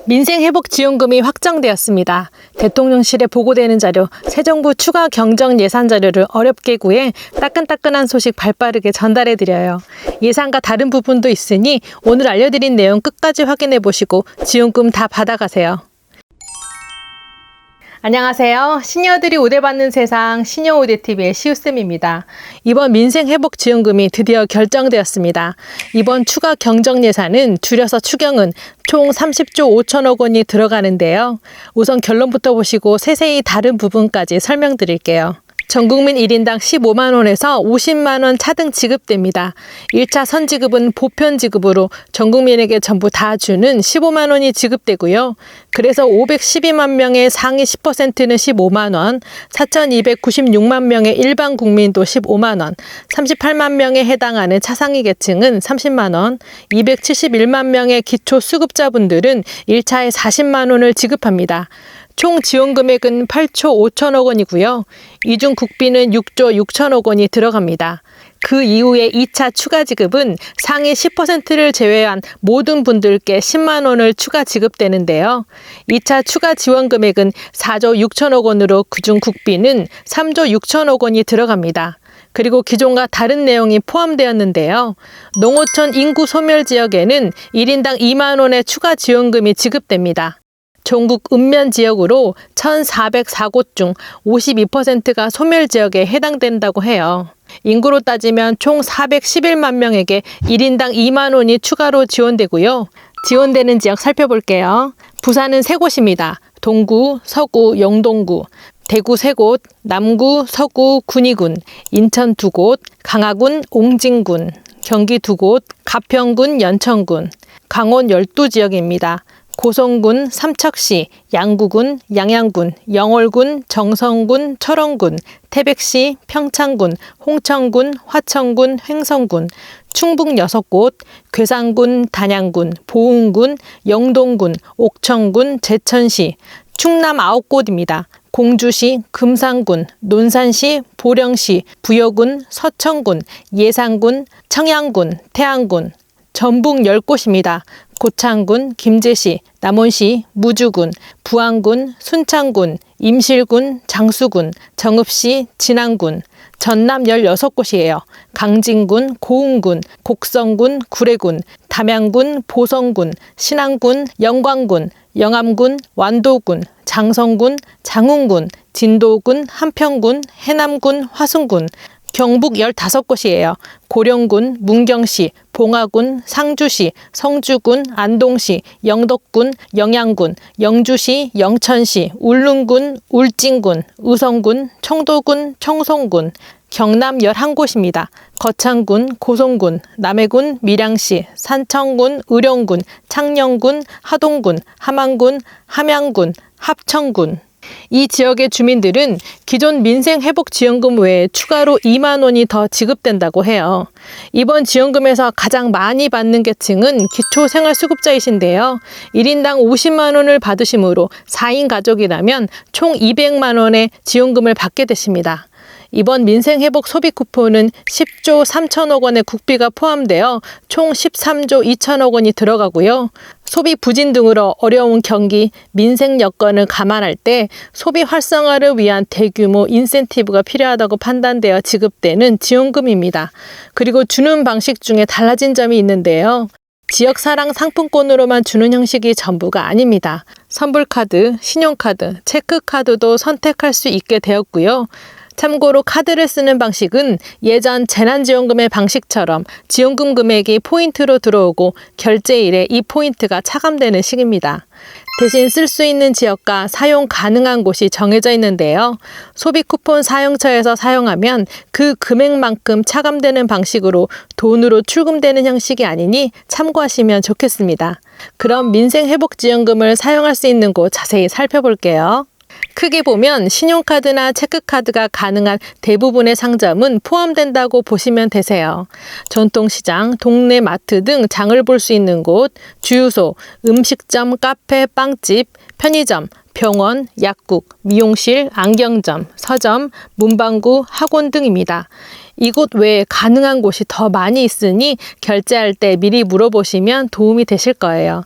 민생회복지원금이 확정되었습니다. 대통령실에 보고되는 자료, 새 정부 추가 경정 예산 자료를 어렵게 구해 따끈따끈한 소식 발빠르게 전달해드려요. 예산과 다른 부분도 있으니 오늘 알려드린 내용 끝까지 확인해 보시고 지원금 다 받아가세요. 안녕하세요. 시니어들이 우대받는 세상 시니어우대TV의 시우쌤입니다. 이번 민생회복지원금이 드디어 결정되었습니다. 이번 추가 경정예산은 줄여서 추경은 총 30조 5천억 원이 들어가는데요. 우선 결론부터 보시고 세세히 다른 부분까지 설명드릴게요. 전국민 1인당 15만 원에서 50만 원 차등 지급됩니다. 1차 선지급은 보편 지급으로 전국민에게 전부 다 주는 15만 원이 지급되고요. 그래서 512만 명의 상위 10%는 15만 원, 4,296만 명의 일반 국민도 15만 원, 38만 명에 해당하는 차상위 계층은 30만 원, 271만 명의 기초 수급자분들은 1차에 40만 원을 지급합니다. 총 지원 금액은 8조 5천억 원이고요. 이 중 국비는 6조 6천억 원이 들어갑니다. 그 이후에 2차 추가 지급은 상위 10%를 제외한 모든 분들께 10만 원을 추가 지급되는데요. 2차 추가 지원 금액은 4조 6천억 원으로 그중 국비는 3조 6천억 원이 들어갑니다. 그리고 기존과 다른 내용이 포함되었는데요. 농어촌 인구 소멸 지역에는 1인당 2만 원의 추가 지원금이 지급됩니다. 전국 읍면 지역으로 1,404곳 중 52%가 소멸 지역에 해당된다고 해요. 인구로 따지면 총 411만 명에게 1인당 2만 원이 추가로 지원되고요. 지원되는 지역 살펴볼게요. 부산은 3곳입니다. 동구, 서구, 영동구, 대구 3곳, 남구, 서구, 군위군, 인천 2곳, 강화군, 옹진군, 경기 2곳, 가평군, 연천군, 강원 12지역입니다. 고성군, 삼척시, 양구군, 양양군, 영월군, 정성군, 철원군, 태백시, 평창군, 홍천군, 화천군, 횡성군, 충북 6곳, 괴산군, 단양군, 보은군, 영동군, 옥천군, 제천시, 충남 9곳입니다. 공주시, 금산군, 논산시, 보령시, 부여군, 서천군, 예산군, 청양군, 태안군, 전북 10곳입니다. 고창군, 김제시, 남원시, 무주군, 부안군, 순창군, 임실군, 장수군, 정읍시, 진안군, 전남 16곳이에요. 강진군, 고흥군, 곡성군, 구례군, 담양군, 보성군, 신안군, 영광군, 영암군, 완도군, 장성군, 장흥군, 진도군, 한평군, 해남군, 화순군, 경북 15곳이에요. 고령군, 문경시, 봉화군, 상주시, 성주군, 안동시, 영덕군, 영양군, 영주시, 영천시, 울릉군, 울진군, 의성군, 청도군, 청송군, 경남 11곳입니다. 거창군, 고성군, 남해군, 밀양시, 산청군, 의령군, 창녕군, 하동군, 함안군, 함양군, 합천군. 이 지역의 주민들은 기존 민생회복지원금 외에 추가로 2만 원이 더 지급된다고 해요. 이번 지원금에서 가장 많이 받는 계층은 기초생활수급자이신데요. 1인당 50만 원을 받으시므로 4인 가족이라면 총 200만 원의 지원금을 받게 되십니다. 이번 민생회복 소비 쿠폰은 10조 3천억 원의 국비가 포함되어 총 13조 2천억 원이 들어가고요. 소비 부진 등으로 어려운 경기, 민생 여건을 감안할 때 소비 활성화를 위한 대규모 인센티브가 필요하다고 판단되어 지급되는 지원금입니다. 그리고 주는 방식 중에 달라진 점이 있는데요. 지역사랑 상품권으로만 주는 형식이 전부가 아닙니다. 선불카드, 신용카드, 체크카드도 선택할 수 있게 되었고요. 참고로 카드를 쓰는 방식은 예전 재난지원금의 방식처럼 지원금 금액이 포인트로 들어오고 결제일에 이 포인트가 차감되는 식입니다. 대신 쓸 수 있는 지역과 사용 가능한 곳이 정해져 있는데요. 소비 쿠폰 사용처에서 사용하면 그 금액만큼 차감되는 방식으로 돈으로 출금되는 형식이 아니니 참고하시면 좋겠습니다. 그럼 민생회복지원금을 사용할 수 있는 곳 자세히 살펴볼게요. 크게 보면 신용카드나 체크카드가 가능한 대부분의 상점은 포함된다고 보시면 되세요. 전통시장, 동네 마트 등 장을 볼 수 있는 곳, 주유소, 음식점, 카페, 빵집, 편의점, 병원, 약국, 미용실, 안경점, 서점, 문방구, 학원 등입니다. 이곳 외에 가능한 곳이 더 많이 있으니 결제할 때 미리 물어보시면 도움이 되실 거예요.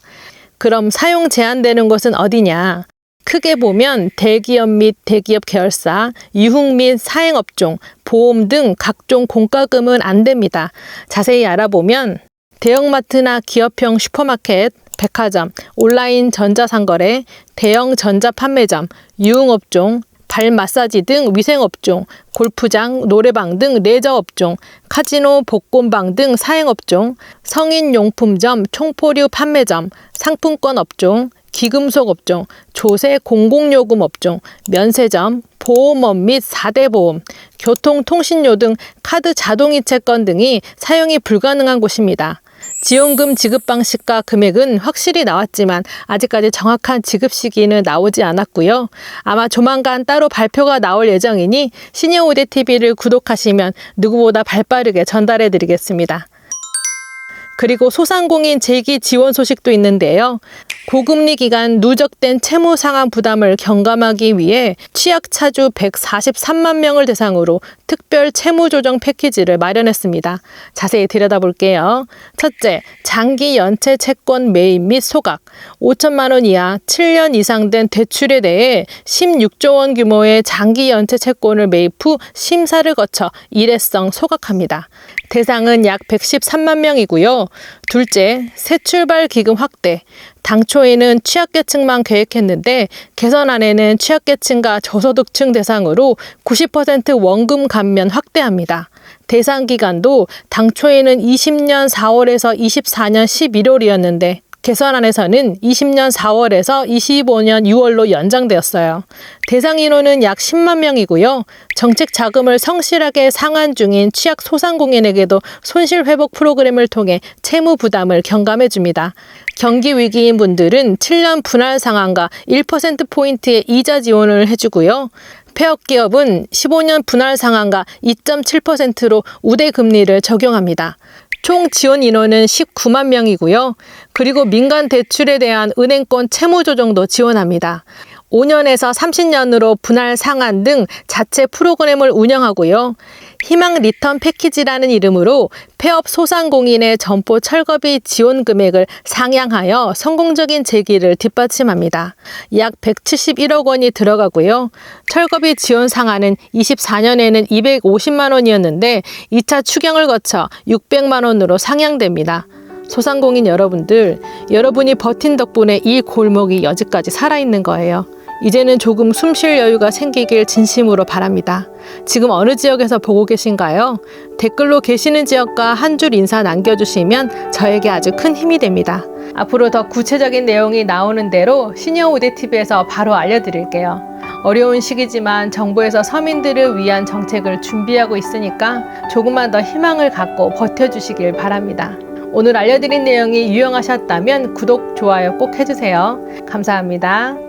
그럼 사용 제한되는 곳은 어디냐? 크게 보면 대기업 및 대기업 계열사, 유흥 및 사행업종, 보험 등 각종 공과금은 안 됩니다. 자세히 알아보면 대형마트나 기업형 슈퍼마켓, 백화점, 온라인 전자상거래, 대형 전자판매점, 유흥업종, 발 마사지 등 위생업종, 골프장, 노래방 등 레저업종, 카지노, 복권방 등 사행업종, 성인용품점, 총포류 판매점, 상품권업종, 기금속업종, 조세 공공요금업종, 면세점, 보험업 및 4대 보험, 교통통신료 등 카드 자동이체권 등이 사용이 불가능한 곳입니다. 지원금 지급 방식과 금액은 확실히 나왔지만 아직까지 정확한 지급 시기는 나오지 않았고요. 아마 조만간 따로 발표가 나올 예정이니 시니어우대TV를 구독하시면 누구보다 발빠르게 전달해 드리겠습니다. 그리고 소상공인 재기 지원 소식도 있는데요. 고금리 기간 누적된 채무 상환 부담을 경감하기 위해 취약차주 143만 명을 대상으로 특별 채무 조정 패키지를 마련했습니다. 자세히 들여다볼게요. 첫째, 장기 연체 채권 매입 및 소각, 5천만 원 이하 7년 이상 된 대출에 대해 16조 원 규모의 장기 연체 채권을 매입 후 심사를 거쳐 일회성 소각합니다. 대상은 약 113만 명이고요. 둘째, 새 출발 기금 확대. 당초에는 취약계층만 계획했는데 개선안에는 취약계층과 저소득층 대상으로 90% 원금 감면 확대합니다. 대상 기간도 당초에는 20년 4월에서 24년 11월이었는데 개선안에서는 20년 4월에서 25년 6월로 연장되었어요. 대상 인원은 약 10만 명이고요. 정책 자금을 성실하게 상환 중인 취약 소상공인에게도 손실회복 프로그램을 통해 채무 부담을 경감해줍니다. 경기 위기인 분들은 7년 분할 상환과 1%포인트의 이자 지원을 해주고요. 폐업 기업은 15년 분할 상환과 2.7%로 우대 금리를 적용합니다. 총 지원 인원은 19만 명이고요. 그리고 민간 대출에 대한 은행권 채무 조정도 지원합니다. 5년에서 30년으로 분할 상환 등 자체 프로그램을 운영하고요. 희망 리턴 패키지라는 이름으로 폐업 소상공인의 점포 철거비 지원 금액을 상향하여 성공적인 재기를 뒷받침합니다. 약 171억 원이 들어가고요. 철거비 지원 상한은 24년에는 250만 원이었는데 2차 추경을 거쳐 600만 원으로 상향됩니다. 소상공인 여러분들, 여러분이 버틴 덕분에 이 골목이 여지까지 살아있는 거예요. 이제는 조금 숨 쉴 여유가 생기길 진심으로 바랍니다. 지금 어느 지역에서 보고 계신가요? 댓글로 계시는 지역과 한 줄 인사 남겨주시면 저에게 아주 큰 힘이 됩니다. 앞으로 더 구체적인 내용이 나오는 대로 시니어우대TV에서 바로 알려드릴게요. 어려운 시기지만 정부에서 서민들을 위한 정책을 준비하고 있으니까 조금만 더 희망을 갖고 버텨주시길 바랍니다. 오늘 알려드린 내용이 유용하셨다면 구독, 좋아요 꼭 해주세요. 감사합니다.